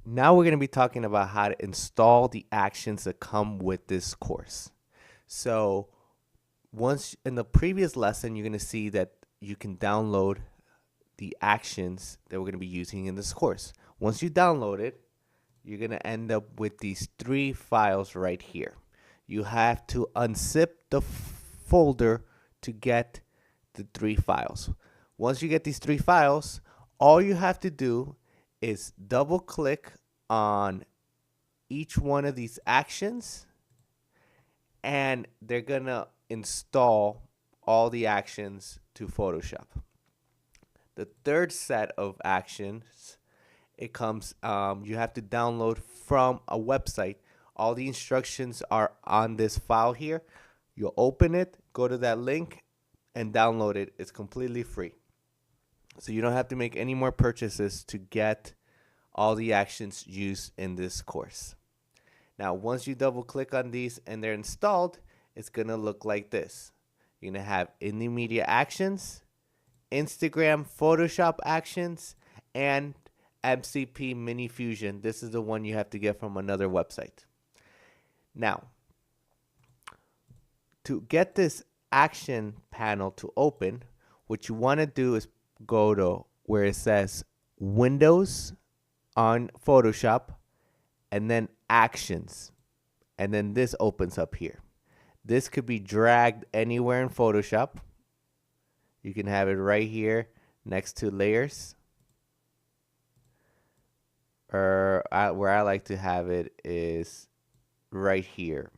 Now we're going to be talking about how to install the actions that come with this course. So once in the previous lesson, you're going to see that you can download the actions that we're going to be using in this course. Once you download it, you're going to end up with these three files right here. You have to unzip the folder to get the three files. Once you get these three files, all you have to do is double click on each one of these actions and they're gonna install all the actions to Photoshop. The third set of actions, it comes, you have to download from a website. All the instructions are on this file here. You'll open it, go to that link, and download it. It's completely free. So you don't have to make any more purchases to get all the actions used in this course. Now, once you double click on these and they're installed, it's going to look like this. You're going to have Indie Media Actions, Instagram Photoshop Actions, and MCP Mini Fusion. This is the one you have to get from another website. Now, to get this action panel to open, what you want to do is go to where it says Windows on Photoshop and then Actions. And then this opens up here. This could be dragged anywhere in Photoshop. You can have it right here next to layers. Or where I like to have it is right here.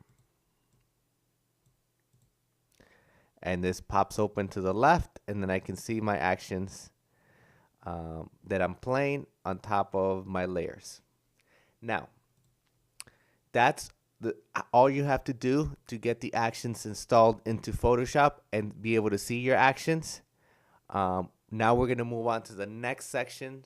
And this pops open to the left, and then I can see my actions that I'm playing on top of my layers. Now, that's all you have to do to get the actions installed into Photoshop and be able to see your actions. Now we're going to move on to the next section,